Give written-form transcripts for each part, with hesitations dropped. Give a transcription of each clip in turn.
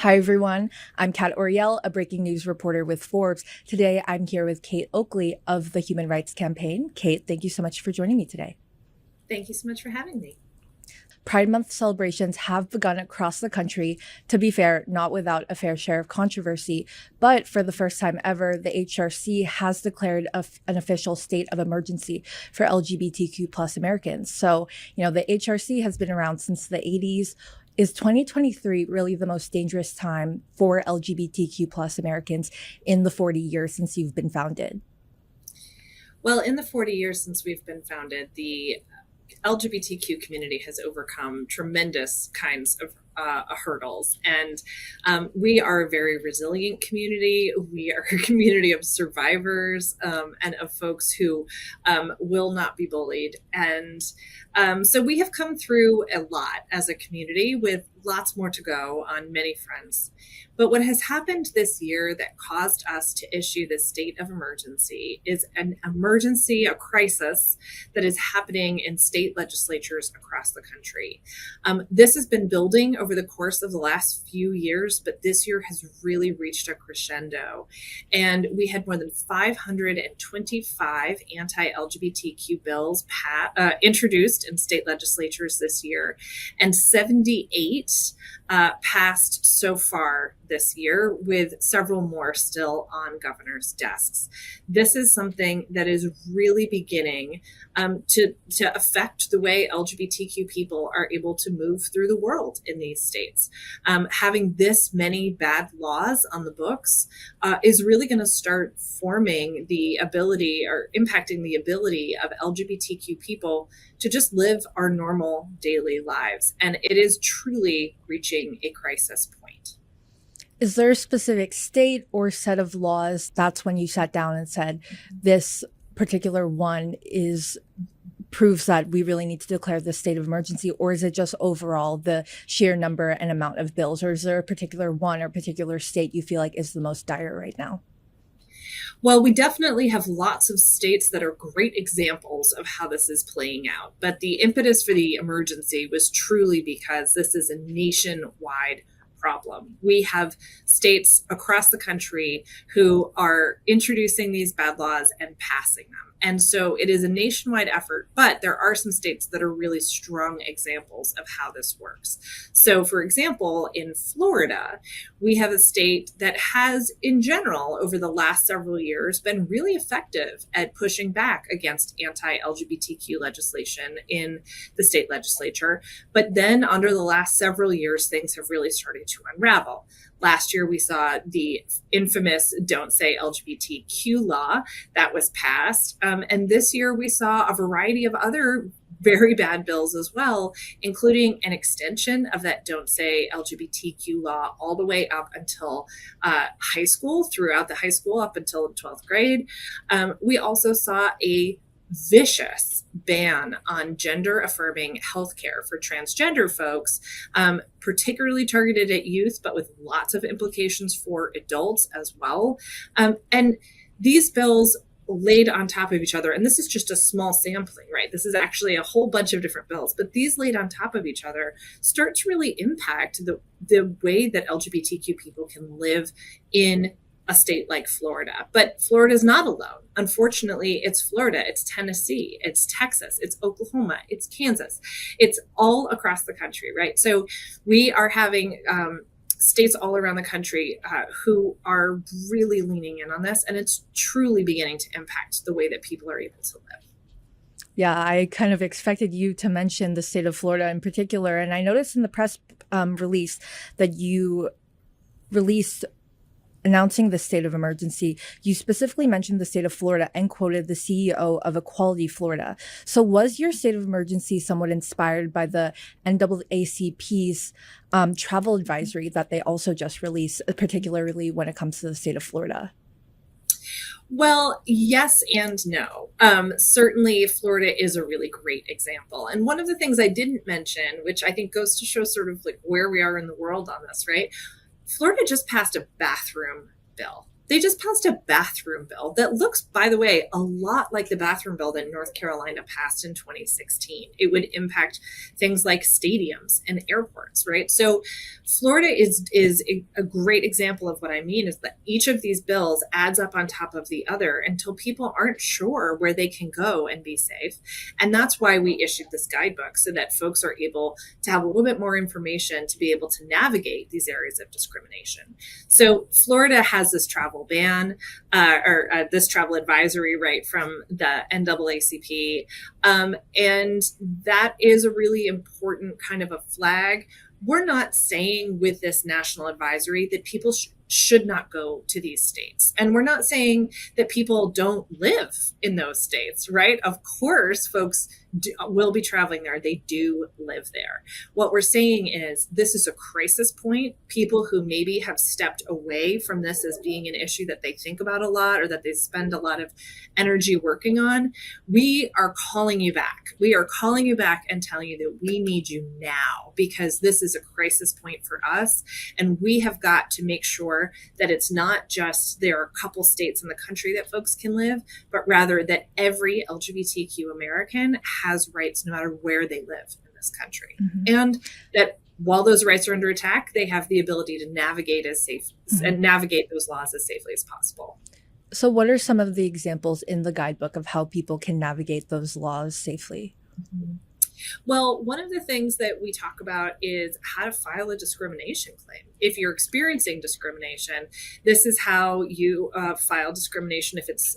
Hi, everyone. I'm Cat Oriel, a breaking news reporter with Forbes. Today, I'm here with Kate Oakley of the Human Rights Campaign. Kate, thank you so much for joining me today. Thank you so much for having me. Pride Month celebrations have begun across the country. To be fair, not without a fair share of controversy, but for the first time ever, the HRC has declared an official state of emergency for LGBTQ plus Americans. So, the HRC has been around since the 80s. Is 2023 really the most dangerous time for LGBTQ plus Americans in the 40 years since you've been founded? Well, in the 40 years since we've been founded, the LGBTQ community has overcome tremendous kinds of hurdles. And we are a very resilient community. We are a community of survivors and of folks who will not be bullied. And so we have come through a lot as a community with lots more to go on many fronts. But what has happened this year that caused us to issue this state of emergency is an emergency, a crisis that is happening in state legislatures across the country. This has been building over the course of the last few years, but this year has really reached a crescendo. And we had more than 525 anti-LGBTQ bills introduced in state legislatures this year, and 78 passed so far this year, with several more still on governors' desks. This is something that is really beginning to affect the way LGBTQ people are able to move through the world in these states. Having this many bad laws on the books is really going to start forming the ability or impacting the ability of LGBTQ people to just live our normal daily lives. And it is truly reaching a crisis point. Is there a specific state or set of laws that's when you sat down and said this particular one proves that we really need to declare this state of emergency? Or is it just overall the sheer number and amount of bills? Or is there a particular one or particular state you feel like is the most dire right now? Well, we definitely have lots of states that are great examples of how this is playing out. But the impetus for the emergency was truly because this is a nationwide problem. We have states across the country who are introducing these bad laws and passing them. And so it is a nationwide effort, but there are some states that are really strong examples of how this works. So, for example, in Florida, we have a state that has, in general, over the last several years, been really effective at pushing back against anti-LGBTQ legislation in the state legislature. But then under the last several years, things have really started to unravel. Last year, we saw the infamous Don't Say LGBTQ law that was passed. And this year, we saw a variety of other very bad bills as well, including an extension of that Don't Say LGBTQ law all the way up until high school, throughout the high school up until 12th grade. We also saw a vicious ban on gender affirming healthcare for transgender folks, particularly targeted at youth, but with lots of implications for adults as well. And these bills laid on top of each other, and this is just a small sampling, right? This is actually a whole bunch of different bills, but these laid on top of each other start to really impact the way that LGBTQ people can live in a state like Florida. But Florida is not alone. Unfortunately, it's Florida, it's Tennessee, it's Texas, it's Oklahoma, it's Kansas. It's all across the country, right? So we are having states all around the country who are really leaning in on this, and it's truly beginning to impact the way that people are able to live. Yeah, I kind of expected you to mention the state of Florida in particular. And I noticed in the press release that you released announcing the state of emergency, you specifically mentioned the state of Florida and quoted the CEO of Equality Florida. So was your state of emergency somewhat inspired by the NAACP's travel advisory that they also just released, particularly when it comes to the state of Florida? Well, yes and no. Certainly, Florida is a really great example. And one of the things I didn't mention, which I think goes to show sort of like where we are in the world on this, right? Florida just passed a bathroom bill. They just passed a bathroom bill that looks, by the way, a lot like the bathroom bill that North Carolina passed in 2016. It would impact things like stadiums and airports, right? So Florida is a great example of what I mean, is that each of these bills adds up on top of the other until people aren't sure where they can go and be safe. And that's why we issued this guidebook, so that folks are able to have a little bit more information to be able to navigate these areas of discrimination. So Florida has this travel ban, or this travel advisory, right, from the NAACP. And that is a really important kind of a flag. We're not saying with this national advisory that people should not go to these states. And we're not saying that people don't live in those states, right? Of course, folks will be traveling there. They do live there. What we're saying is this is a crisis point. People who maybe have stepped away from this as being an issue that they think about a lot or that they spend a lot of energy working on, we are calling you back. We are calling you back and telling you that we need you now, because this is a crisis point for us. And we have got to make sure that it's not just there are a couple states in the country that folks can live, but rather that every LGBTQ American has rights no matter where they live in this country. Mm-hmm. And that while those rights are under attack, they have the ability to navigate and navigate those laws as safely as possible. So what are some of the examples in the guidebook of how people can navigate those laws safely? Mm-hmm. Well, one of the things that we talk about is how to file a discrimination claim. If you're experiencing discrimination, this is how you file discrimination if it's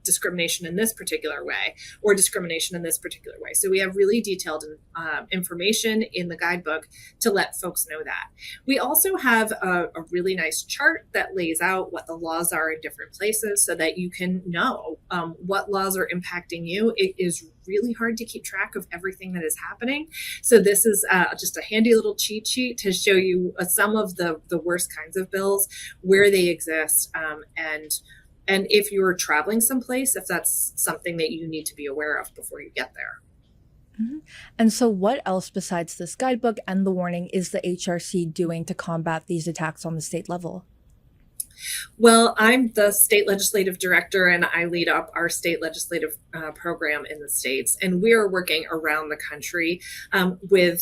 discrimination in this particular way or discrimination in this particular way. So we have really detailed information in the guidebook to let folks know that. We also have a really nice chart that lays out what the laws are in different places so that you can know what laws are impacting you. It is really hard to keep track of everything that is happening. So this is just a handy little cheat sheet to show you some of the worst kinds of bills, where they exist, and if you're traveling someplace, if that's something that you need to be aware of before you get there. Mm-hmm. And so what else besides this guidebook and the warning is the HRC doing to combat these attacks on the state level? Well, I'm the state legislative director, and I lead up our state legislative program in the states. And we are working around the country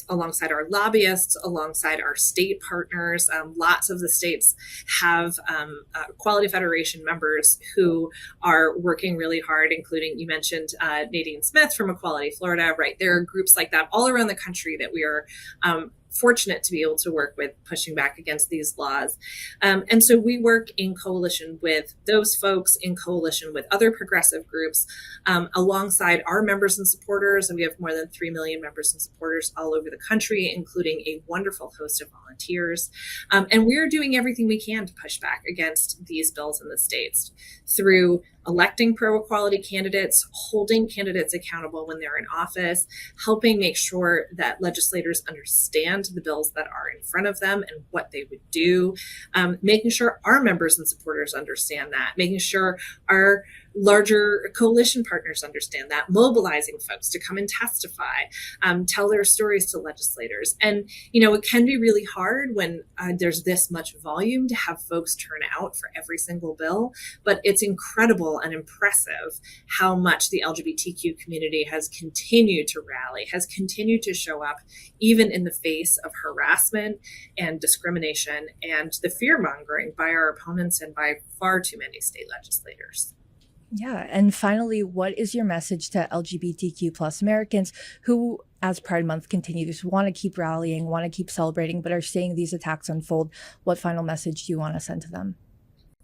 alongside our lobbyists, alongside our state partners. Lots of the states have Quality Federation members who are working really hard, including, you mentioned Nadine Smith from Equality Florida, right? There are groups like that all around the country that we are fortunate to be able to work with, pushing back against these laws. And so we work in coalition with those folks, in coalition with other progressive groups, alongside our members and supporters. And we have more than 3 million members and supporters all over the country, including a wonderful host of volunteers. And we are doing everything we can to push back against these bills in the states through electing pro-equality candidates, holding candidates accountable when they're in office, helping make sure that legislators understand the bills that are in front of them and what they would do, making sure our members and supporters understand that, making sure our larger coalition partners understand that, mobilizing folks to come and testify, tell their stories to legislators. And, it can be really hard when there's this much volume to have folks turn out for every single bill, but it's incredible and impressive how much the LGBTQ community has continued to rally, has continued to show up, even in the face of harassment and discrimination and the fear mongering by our opponents and by far too many state legislators. Yeah. And finally, what is your message to LGBTQ plus Americans who, as Pride Month continues, want to keep rallying, want to keep celebrating, but are seeing these attacks unfold? What final message do you want to send to them?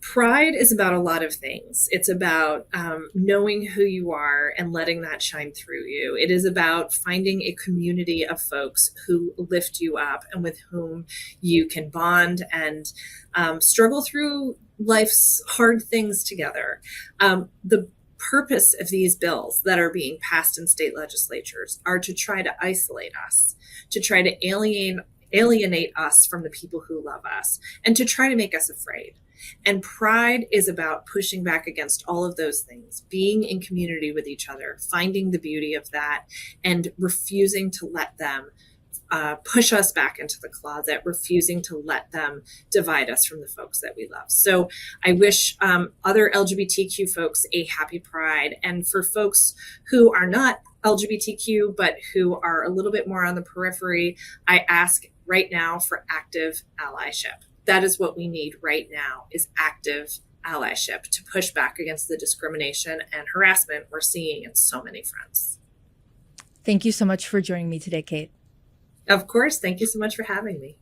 Pride is about a lot of things. It's about knowing who you are and letting that shine through you. It is about finding a community of folks who lift you up and with whom you can bond and struggle through life's hard things together. The purpose of these bills that are being passed in state legislatures are to try to isolate us, to try to alienate us from the people who love us, and to try to make us afraid. And Pride is about pushing back against all of those things, being in community with each other, finding the beauty of that, and refusing to let them push us back into the closet, refusing to let them divide us from the folks that we love. So I wish other LGBTQ folks a happy Pride. And for folks who are not LGBTQ, but who are a little bit more on the periphery, I ask right now for active allyship. That is what we need right now, is active allyship to push back against the discrimination and harassment we're seeing in so many fronts. Thank you so much for joining me today, Kate. Of course. Thank you so much for having me.